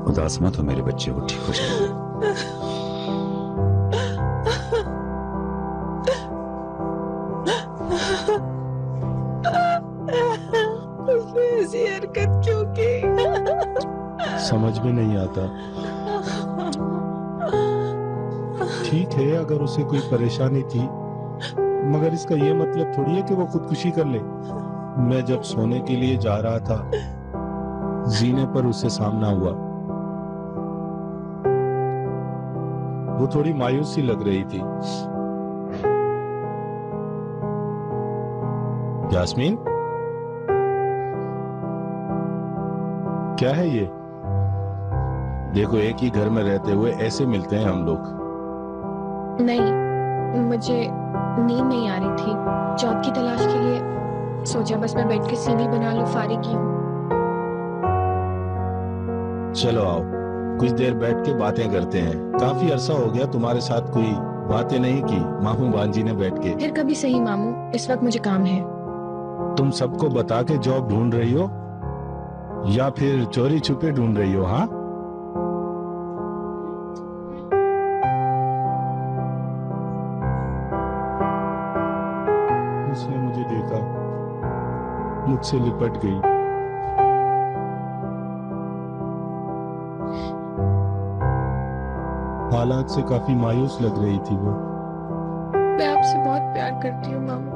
उदास मत हो मेरे बच्चे, वो ठीक हो जाएगा। उसने ऐसी हरकत क्यों की? समझ में नहीं आता। ठीक है अगर उसे कोई परेशानी थी, मगर इसका ये मतलब थोड़ी है कि वो खुदकुशी कर ले। मैं जब सोने के लिए जा रहा था, जीने पर उससे सामना हुआ। वो थोड़ी मायूस सी लग रही थी। यास्मीन, क्या है ये? देखो, एक ही घर में रहते हुए ऐसे मिलते हैं हम लोग। नहीं, मुझे नींद नहीं आ रही थी। जॉब की तलाश के लिए सोचा बस मैं बैठ के सीवी बना लूं, फारिग ही हूं। चलो आओ, कुछ देर बैठ के बातें करते हैं। काफी अरसा हो गया तुम्हारे साथ कोई बातें नहीं की मामू बांजी ने बैठ के। फिर कभी सही मामू, इस वक्त मुझे काम है। तुम सबको बता के जॉब ढूंढ रही हो या फिर चोरी छुपे ढूंढ रही हो? हाँ, उसने मुझे देखा, मुझसे लिपट गई। हालात से काफी मायूस लग रही थी वो। मैं आपसे बहुत प्यार करती हूँ मामू।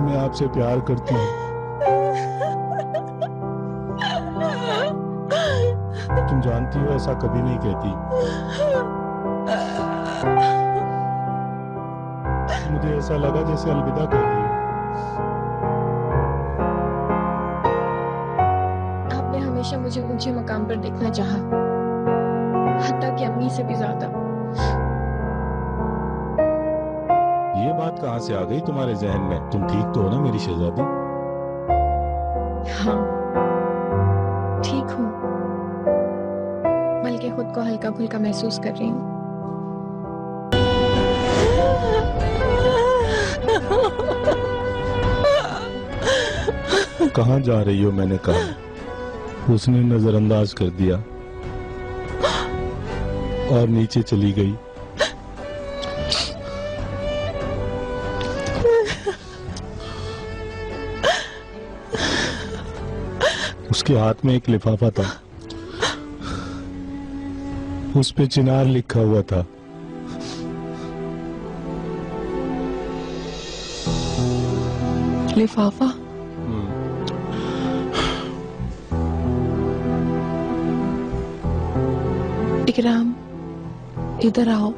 मैं आपसे प्यार करती हूँ। तुम जानती हो ऐसा कभी नहीं कहती। मुझे ऐसा लगा जैसे अलविदा कह रही है। आपने हमेशा मुझे ऊंचे मकाम पर देखना चाहा, हत्ता कि अम्मी से भी ज्यादा। ये बात कहाँ से आ गई तुम्हारे जहन में? तुम ठीक तो हो ना मेरी शहजादी? हाँ, ठीक हूँ, बल्कि खुद को हल्का फुल्का महसूस कर रही हूँ। कहाँ जा रही हो? मैंने कहा। उसने नजरअंदाज कर दिया और नीचे चली गई। उसके हाथ में एक लिफाफा था, उस पे चिनार लिखा हुआ था। लिफाफा? इकराम, इधर आओ।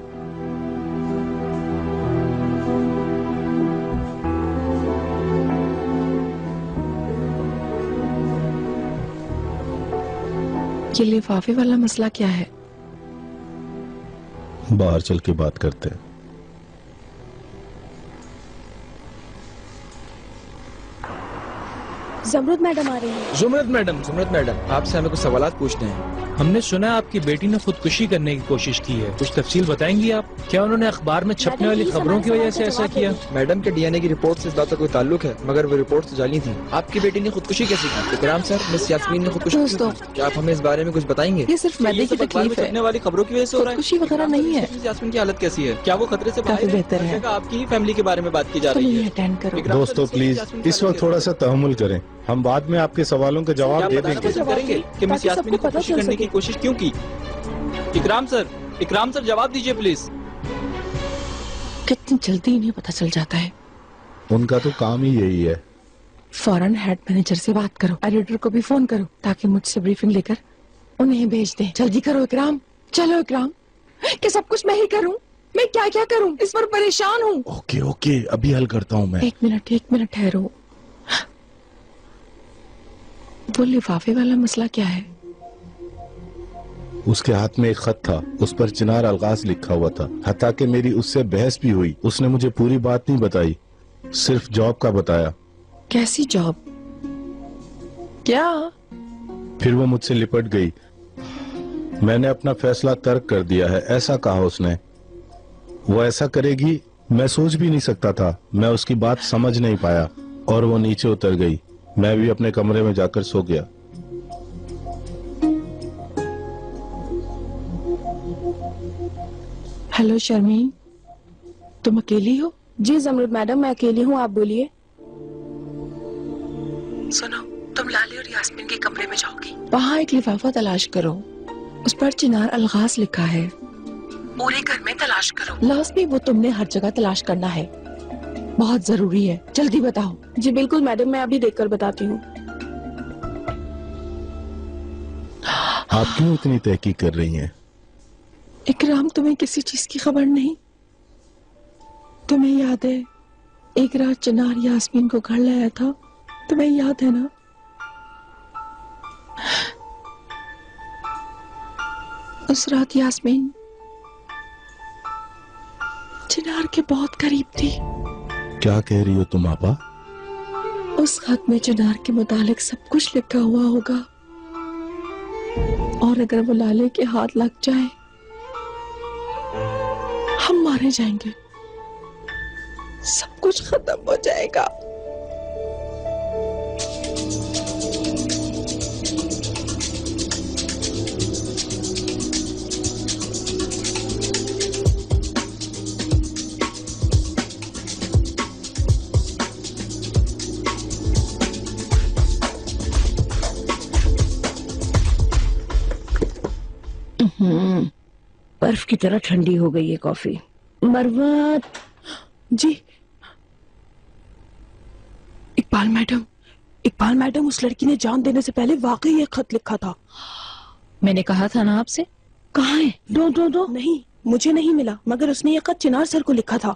ये लिफाफे वाला मसला क्या है? बाहर चल के बात करते हैं। ज़मरुद मैडम आ रही है। जुमरत मैडम, आपसे हमें कुछ सवालात पूछने हैं। हमने सुना है आपकी बेटी ने खुदकुशी करने की कोशिश की है, कुछ तफसील बताएंगी आप? क्या उन्होंने अखबार में छपने वाली खबरों की वजह से ऐसा किया? मैडम के डीएनए की रिपोर्ट से इस बात का कोई ताल्लुक है, मगर वो रिपोर्ट तो जाली थी। आपकी बेटी ने खुदकुशी कैसे की? इकराम सर, मिस यास्मीन ने खुदकुशी क्यों की? क्या आप हमें इस बारे में कुछ बताएंगे? ये सिर्फ मैदे की तकलीफ है, छपने वाली खबरों की वजह से हो रहा है। खुदकुशी वगैरह नहीं है। मिस यास्मीन की हालत कैसी है? क्या वो खतरे से काफी बेहतर है। आपकी ही फैमिली के बारे में बात की जा रही है? अटेंड करो। दोस्तों प्लीज इस वक्त थोड़ा सा तहम्मुल करें, हम बाद में आपके सवालों के जवाब दे देंगे। करेंगे कि मिस यास्मीन ने खुदकुशी करने की कोशिश क्यों की? इकराम सर जवाब दीजिए प्लीज। कितनी जल्दी इन्हें पता चल जाता है। उनका तो काम ही यही है। फौरन हेड मैनेजर से बात करो, एडिटर को भी फोन करो ताकि मुझसे ब्रीफिंग लेकर उन्हें भेज दें। जल्दी करो इकराम। चलो इकराम, कि सब कुछ मैं ही करूं? मैं क्या क्या करूं? इस पर परेशान हूं। ओके ओके, अभी हल करता हूं मैं। एक मिनट ठहरो। वो लिफाफे वाला मसला क्या है? उसके हाथ में एक खत था, उस पर चिनार अलगाज लिखा हुआ था। हत्ता कि मेरी उससे बहस भी हुई। उसने मुझे पूरी बात नहीं बताई, सिर्फ जॉब का बताया। कैसी जॉब? क्या? फिर वो मुझसे लिपट गई। मैंने अपना फैसला तर्क कर दिया है, ऐसा कहा उसने। वो ऐसा करेगी मैं सोच भी नहीं सकता था। मैं उसकी बात समझ नहीं पाया और वो नीचे उतर गई। मैं भी अपने कमरे में जाकर सो गया। हेलो शर्मीन, तुम अकेली हो? जी जमरुद मैडम, मैं अकेली हूँ, आप बोलिए। सुनो, तुम लाली और यास्मीन के कमरे में जाओगी। वहाँ एक लिफाफा तलाश करो, उस पर चिनार अलगाज लिखा है। पूरे घर में तलाश करो, लाजमी वो तुमने हर जगह तलाश करना है, बहुत जरूरी है। जल्दी बताओ। जी बिल्कुल मैडम, मैं अभी देखकर बताती हूँ। आप क्यों इतनी तहकीक कर रही हैं? इकराम, तुम्हें किसी चीज की खबर नहीं? तुम्हें याद है एक रात चिनार यास्मीन को घर लाया था? तुम्हें याद है ना? उस रात यास्मीन चिनार के बहुत करीब थी। क्या कह रही हो तुम आपा? उस खत में चिनार के मुतालिक सब कुछ लिखा हुआ होगा, और अगर वो लाले के हाथ लग जाए हम मारे जाएंगे, सब कुछ खत्म हो जाएगा। बर्फ की तरह ठंडी हो गई है कॉफी। मरवत जी। इकबाल मैडम, उस लड़की ने जान देने से पहले वाकई ये खत लिखा था। मैंने कहा था ना आपसे। कहाँ है? दो नहीं, मुझे नहीं मिला, मगर उसने ये खत चिनार सर को लिखा था।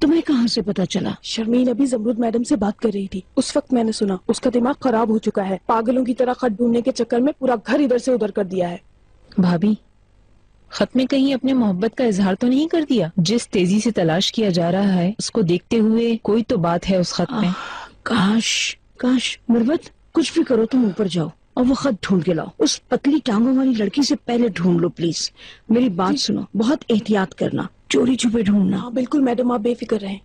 तुम्हें कहाँ से पता चला? शर्मीन अभी जमरुद मैडम से बात कर रही थी, उस वक्त मैंने सुना। उसका दिमाग खराब हो चुका है, पागलों की तरह खत ढूंढने के चक्कर में पूरा घर इधर से उधर कर दिया है। भाभी, खत में कहीं अपने मोहब्बत का इजहार तो नहीं कर दिया? जिस तेजी से तलाश किया जा रहा है उसको देखते हुए कोई तो बात है उस खत में। काश मरवत, कुछ भी करो, तुम ऊपर जाओ और वो खत ढूंढ के लाओ। उस पतली टांगों वाली लड़की से पहले ढूंढ लो प्लीज। मेरी बात सुनो, बहुत एहतियात करना, चोरी छुपे ढूंढना। हाँ बिल्कुल मैडम, आप बेफिक्र रहें।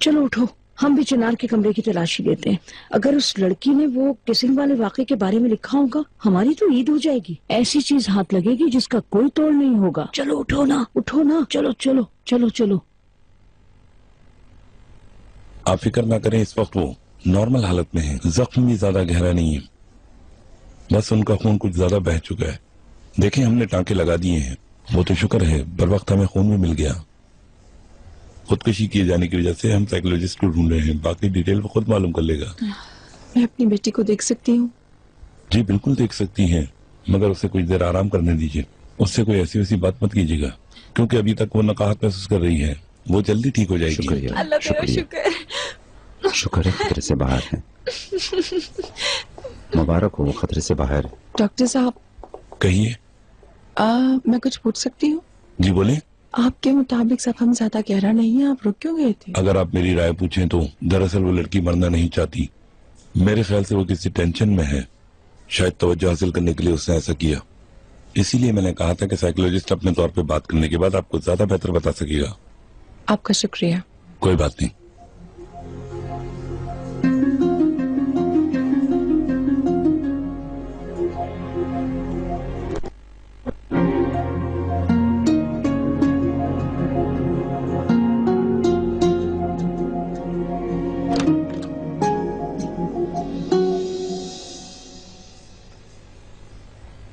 चलो उठो, हम भी चिनार के कमरे की तलाशी लेते हैं। अगर उस लड़की ने वो किसिंग वाले वाक़े के बारे में लिखा होगा, हमारी तो ईद हो जाएगी। ऐसी चीज हाथ लगेगी जिसका कोई तोड़ नहीं होगा। चलो उठो ना, चलो चलो चलो चलो। आप फिक्र ना करें, इस वक्त वो नॉर्मल हालत में है, जख्म भी ज्यादा गहरा नहीं है, बस उनका खून कुछ ज्यादा बह चुका है। देखें, हमने टांके लगा दिए हैं, वो तो शुक्र है बर वक्त हमें खून भी मिल गया। खुदकुशी किए जाने की वजह से हम साइकोलॉजिस्ट को ढूंढ रहे हैं, बाकी डिटेल वो खुद मालूम कर लेगा। मैं अपनी बेटी को देख सकती हूँ? जी बिल्कुल देख सकती हैं, मगर उसे कुछ देर आराम करने दीजिए। उससे कोई ऐसी वैसी बात मत कीजिएगा, क्योंकि अभी तक वो नकाहत महसूस कर रही है। वो जल्दी ठीक हो जाएगी। शुक्रिया, अल्लाह तेरा शुक्रिया। शुक्र है खतरे से बाहर है। मुबारक हो, वो खतरे से बाहर है। डॉक्टर साहब, कहिए। मैं कुछ पूछ सकती हूँ? जी बोले। आपके मुताबिक जख्म ज्यादा गहरा नहीं है, आप रुक क्यों गए थे? अगर आप मेरी राय पूछें तो दरअसल वो लड़की मरना नहीं चाहती। मेरे ख्याल से वो किसी टेंशन में है, शायद तवज्जो हासिल करने के लिए उसने ऐसा किया। इसीलिए मैंने कहा था कि साइकोलॉजिस्ट अपने तौर पे बात करने के बाद आपको ज्यादा बेहतर बता सकेगा। आपका शुक्रिया। कोई बात नहीं।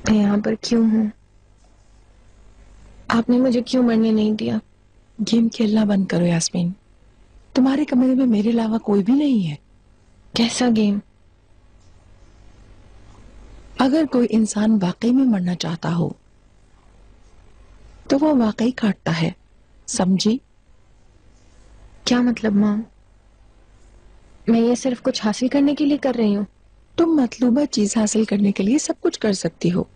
मैं यहाँ पर क्यों हूँ? आपने मुझे क्यों मरने नहीं दिया? गेम खेलना बंद करो यास्मीन, तुम्हारे कमरे में मेरे अलावा कोई भी नहीं है। कैसा गेम? अगर कोई इंसान वाकई में मरना चाहता हो तो वो वाकई काटता है, समझी? क्या मतलब माँ? मैं ये सिर्फ कुछ हासिल करने के लिए कर रही हूँ। तुम मतलूबा चीज हासिल करने के लिए सब कुछ कर सकती हो,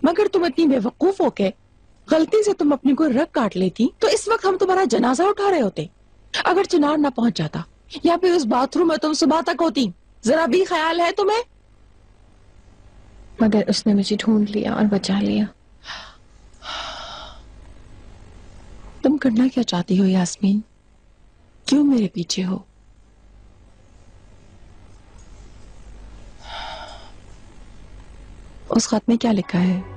मगर तुम इतनी बेवकूफ हो के गलती से तुम अपनी कोई रग काट लेती तो इस वक्त हम तुम्हारा जनाजा उठा रहे होते। अगर चिनार ना पहुंच जाता या फिर उस बाथरूम में तुम सुबह तक होती, जरा भी ख्याल है तुम्हें? मगर उसने मुझे ढूंढ लिया और बचा लिया। तुम करना क्या चाहती हो यास्मीन? क्यों मेरे पीछे हो? उस खत में क्या लिखा है?